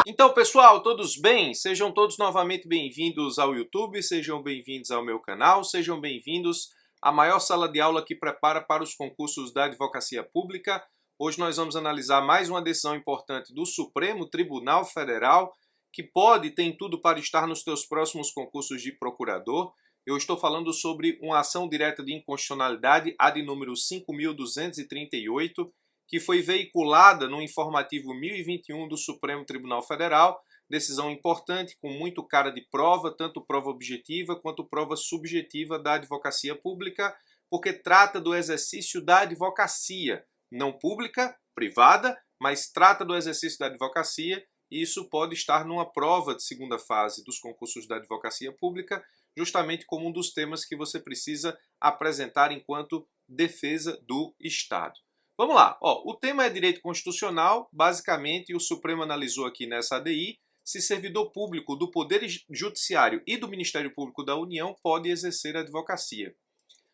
Então, pessoal, todos bem? Sejam todos novamente bem-vindos ao YouTube, sejam bem-vindos ao meu canal, sejam bem-vindos à maior sala de aula que prepara para os concursos da Advocacia Pública. Hoje nós vamos analisar mais uma decisão importante do Supremo Tribunal Federal, que tem tudo para estar nos teus próximos concursos de procurador. Eu estou falando sobre uma ação direta de inconstitucionalidade, a de número 5.238, que foi veiculada no informativo 1021 do Supremo Tribunal Federal, decisão importante com muito cara de prova, tanto prova objetiva quanto prova subjetiva da advocacia pública, porque trata do exercício da advocacia, não pública, privada, mas trata do exercício da advocacia, e isso pode estar numa prova de segunda fase dos concursos da advocacia pública, justamente como um dos temas que você precisa apresentar enquanto defesa do Estado. Vamos lá, o tema é direito constitucional, basicamente o Supremo analisou aqui nessa ADI se servidor público do Poder Judiciário e do Ministério Público da União pode exercer a advocacia.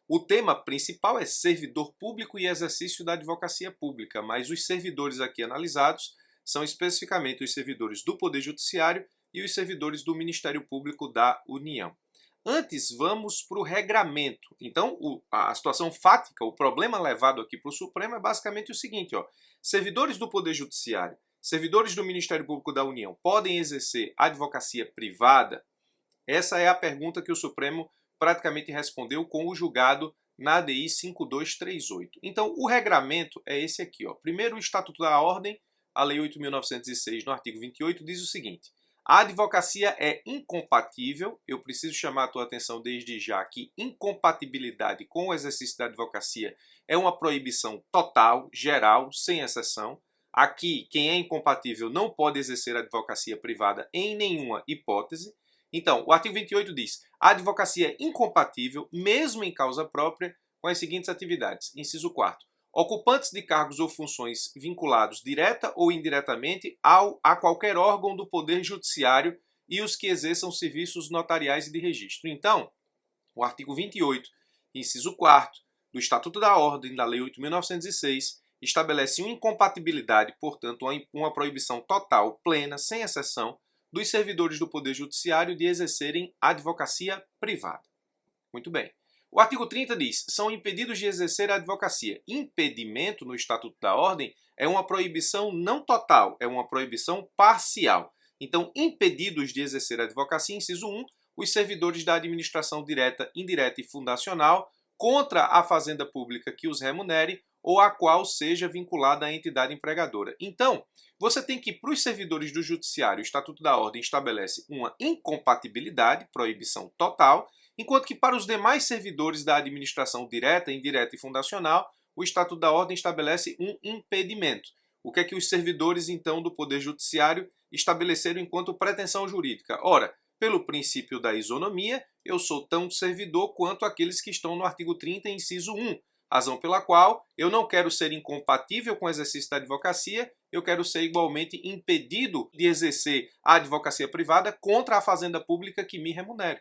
O tema principal é servidor público e exercício da advocacia pública, mas os servidores aqui analisados são especificamente os servidores do Poder Judiciário e os servidores do Ministério Público da União. Antes, vamos para o regramento. Então, a situação fática, o problema levado aqui para o Supremo é basicamente o seguinte: servidores do Poder Judiciário, servidores do Ministério Público da União podem exercer advocacia privada? Essa é a pergunta que o Supremo praticamente respondeu com o julgado na ADI 5238. Então, o regramento é esse aqui. Primeiro, o Estatuto da Ordem, a Lei 8.906, no artigo 28, diz o seguinte: a advocacia é incompatível, eu preciso chamar a tua atenção desde já que incompatibilidade com o exercício da advocacia é uma proibição total, geral, sem exceção. Aqui, quem é incompatível não pode exercer a advocacia privada em nenhuma hipótese. Então, o artigo 28 diz: a advocacia é incompatível, mesmo em causa própria, com as seguintes atividades. Inciso 4. Ocupantes de cargos ou funções vinculados direta ou indiretamente a qualquer órgão do Poder Judiciário e os que exerçam serviços notariais e de registro. Então, o artigo 28, inciso 4 do Estatuto da Ordem da Lei 8.906 estabelece uma incompatibilidade, portanto, uma proibição total, plena, sem exceção, dos servidores do Poder Judiciário de exercerem advocacia privada. Muito bem. O artigo 30 diz: são impedidos de exercer a advocacia. Impedimento no Estatuto da Ordem é uma proibição não total, é uma proibição parcial. Então, impedidos de exercer a advocacia, inciso 1, os servidores da administração direta, indireta e fundacional contra a fazenda pública que os remunere ou a qual seja vinculada a entidade empregadora. Então, você tem que, para os servidores do Judiciário, o Estatuto da Ordem estabelece uma incompatibilidade, proibição total, enquanto que para os demais servidores da administração direta, indireta e fundacional, o Estatuto da Ordem estabelece um impedimento. O que é que os servidores, então, do Poder Judiciário estabeleceram enquanto pretensão jurídica? Ora, pelo princípio da isonomia, eu sou tão servidor quanto aqueles que estão no artigo 30, inciso 1, razão pela qual eu não quero ser incompatível com o exercício da advocacia, eu quero ser igualmente impedido de exercer a advocacia privada contra a fazenda pública que me remunere.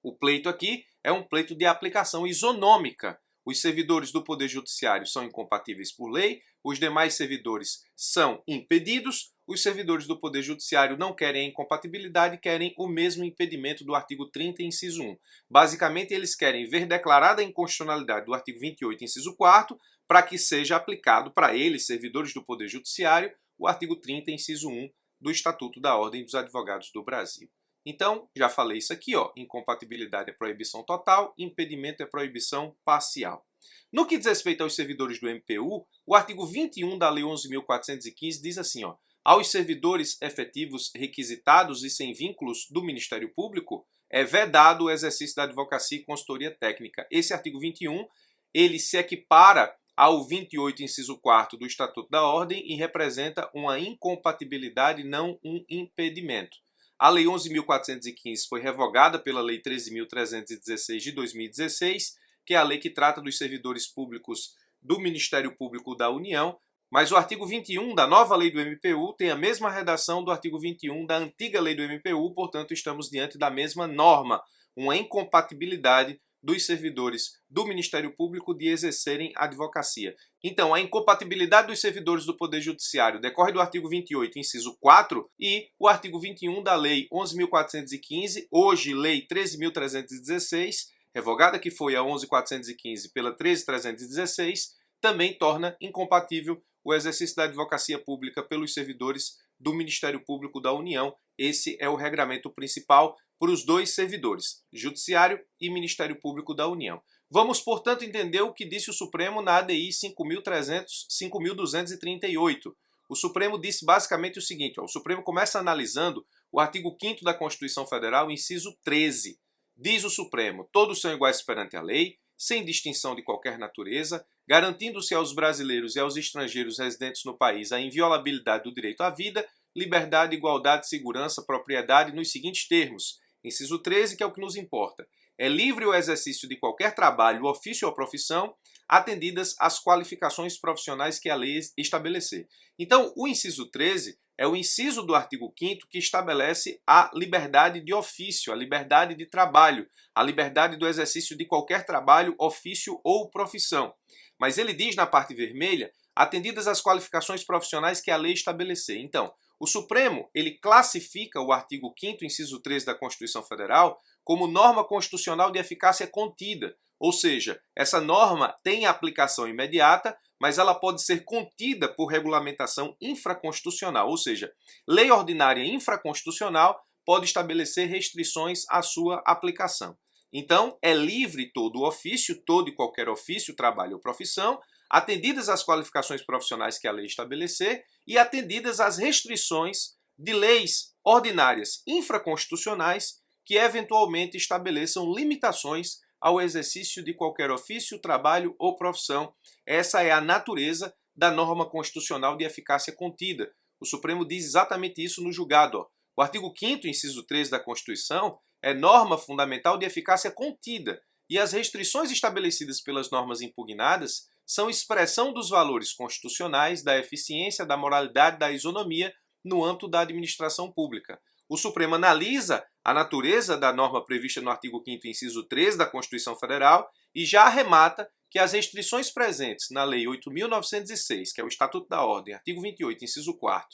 O pleito aqui é um pleito de aplicação isonômica. Os servidores do Poder Judiciário são incompatíveis por lei, os demais servidores são impedidos, os servidores do Poder Judiciário não querem a incompatibilidade, querem o mesmo impedimento do artigo 30, inciso 1. Basicamente, eles querem ver declarada a inconstitucionalidade do artigo 28, inciso 4, para que seja aplicado para eles, servidores do Poder Judiciário, o artigo 30, inciso 1 do Estatuto da Ordem dos Advogados do Brasil. Então, já falei isso aqui, incompatibilidade é proibição total, impedimento é proibição parcial. No que diz respeito aos servidores do MPU, o artigo 21 da Lei 11.415 diz assim, aos servidores efetivos requisitados e sem vínculos do Ministério Público, é vedado o exercício da advocacia e consultoria técnica. Esse artigo 21, ele se equipara ao 28, inciso 4 do Estatuto da Ordem e representa uma incompatibilidade, não um impedimento. A Lei 11.415 foi revogada pela Lei 13.316 de 2016, que é a lei que trata dos servidores públicos do Ministério Público da União, mas o artigo 21 da nova lei do MPU tem a mesma redação do artigo 21 da antiga lei do MPU, portanto estamos diante da mesma norma, uma incompatibilidade dos servidores do Ministério Público de exercerem advocacia. Então, a incompatibilidade dos servidores do Poder Judiciário decorre do artigo 28, inciso 4, e o artigo 21 da Lei 11.415, hoje Lei 13.316, revogada que foi a 11.415 pela 13.316, também torna incompatível o exercício da advocacia pública pelos servidores do Ministério Público da União. Esse é o regramento principal para os dois servidores, Judiciário e Ministério Público da União. Vamos, portanto, entender o que disse o Supremo na ADI 5.238. O Supremo disse basicamente o seguinte, o Supremo começa analisando o artigo 5º da Constituição Federal, inciso 13. Diz o Supremo, todos são iguais perante a lei, sem distinção de qualquer natureza, garantindo-se aos brasileiros e aos estrangeiros residentes no país a inviolabilidade do direito à vida, liberdade, igualdade, segurança, propriedade, nos seguintes termos. Inciso 13, que é o que nos importa. É livre o exercício de qualquer trabalho, ofício ou profissão, atendidas as qualificações profissionais que a lei estabelecer. Então, o inciso 13 é o inciso do artigo 5º que estabelece a liberdade de ofício, a liberdade de trabalho, a liberdade do exercício de qualquer trabalho, ofício ou profissão. Mas ele diz na parte vermelha, atendidas as qualificações profissionais que a lei estabelecer. Então, o Supremo, ele classifica o artigo 5º, inciso 13 da Constituição Federal, como norma constitucional de eficácia contida, ou seja, essa norma tem aplicação imediata, mas ela pode ser contida por regulamentação infraconstitucional, ou seja, lei ordinária infraconstitucional pode estabelecer restrições à sua aplicação. Então, é livre todo o ofício, todo e qualquer ofício, trabalho ou profissão, atendidas as qualificações profissionais que a lei estabelecer e atendidas as restrições de leis ordinárias infraconstitucionais que eventualmente estabeleçam limitações ao exercício de qualquer ofício, trabalho ou profissão. Essa é a natureza da norma constitucional de eficácia contida. O Supremo diz exatamente isso no julgado. O artigo 5º, inciso 13 da Constituição, é norma fundamental de eficácia contida, e as restrições estabelecidas pelas normas impugnadas são expressão dos valores constitucionais, da eficiência, da moralidade, da isonomia no âmbito da administração pública. O Supremo analisa a natureza da norma prevista no artigo 5º, inciso 13 da Constituição Federal e já arremata que as restrições presentes na Lei 8.906, que é o Estatuto da Ordem, artigo 28, inciso 4º,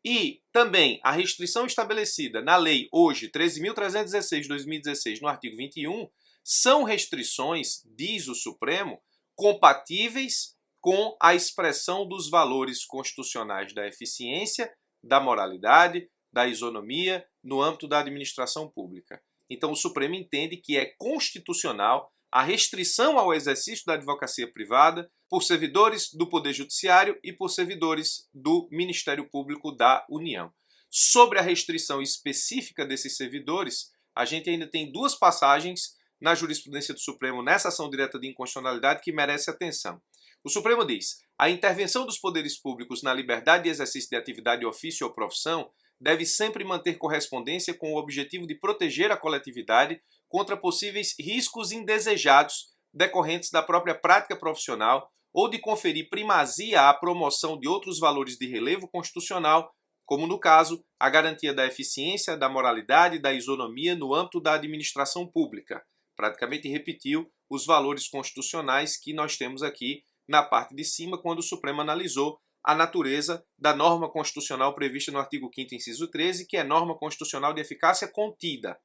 e também a restrição estabelecida na Lei hoje 13.316 de 2016, no artigo 21, são restrições, diz o Supremo, compatíveis com a expressão dos valores constitucionais da eficiência, da moralidade, da isonomia no âmbito da administração pública. Então o Supremo entende que é constitucional a restrição ao exercício da advocacia privada por servidores do Poder Judiciário e por servidores do Ministério Público da União. Sobre a restrição específica desses servidores, a gente ainda tem duas passagens na jurisprudência do Supremo nessa ação direta de inconstitucionalidade que merece atenção. O Supremo diz: a intervenção dos poderes públicos na liberdade de exercício de atividade, ofício ou profissão deve sempre manter correspondência com o objetivo de proteger a coletividade contra possíveis riscos indesejados decorrentes da própria prática profissional ou de conferir primazia à promoção de outros valores de relevo constitucional, como no caso, a garantia da eficiência, da moralidade e da isonomia no âmbito da administração pública. Praticamente repetiu os valores constitucionais que nós temos aqui na parte de cima, quando o Supremo analisou a natureza da norma constitucional prevista no artigo 5º, inciso 13, que é norma constitucional de eficácia contida.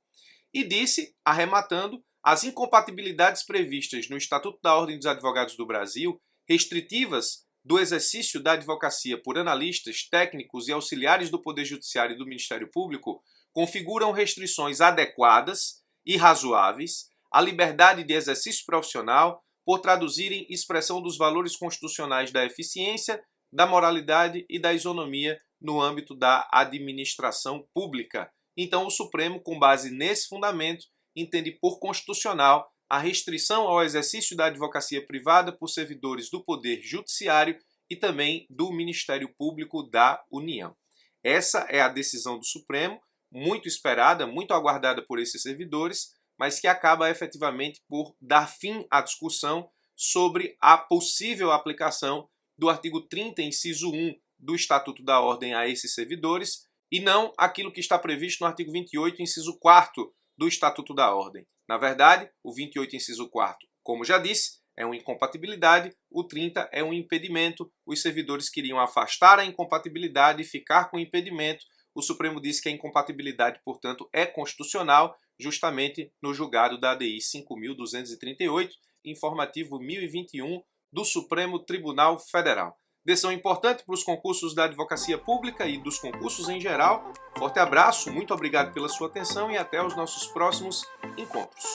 E disse, arrematando, as incompatibilidades previstas no Estatuto da Ordem dos Advogados do Brasil, restritivas do exercício da advocacia por analistas, técnicos e auxiliares do Poder Judiciário e do Ministério Público, configuram restrições adequadas e razoáveis à liberdade de exercício profissional por traduzirem expressão dos valores constitucionais da eficiência, da moralidade e da isonomia no âmbito da administração pública. Então, o Supremo, com base nesse fundamento, entende por constitucional a restrição ao exercício da advocacia privada por servidores do Poder Judiciário e também do Ministério Público da União. Essa é a decisão do Supremo, muito esperada, muito aguardada por esses servidores, mas que acaba efetivamente por dar fim à discussão sobre a possível aplicação do artigo 30, inciso 1 do Estatuto da Ordem a esses servidores, e não aquilo que está previsto no artigo 28, inciso 4º do Estatuto da Ordem. Na verdade, o 28, inciso 4º, como já disse, é uma incompatibilidade, o 30 é um impedimento. Os servidores queriam afastar a incompatibilidade e ficar com o impedimento. O Supremo disse que a incompatibilidade, portanto, é constitucional, justamente no julgado da ADI 5.238, informativo 1021 do Supremo Tribunal Federal. Decisão importante para os concursos da advocacia pública e dos concursos em geral. Forte abraço, muito obrigado pela sua atenção e até os nossos próximos encontros.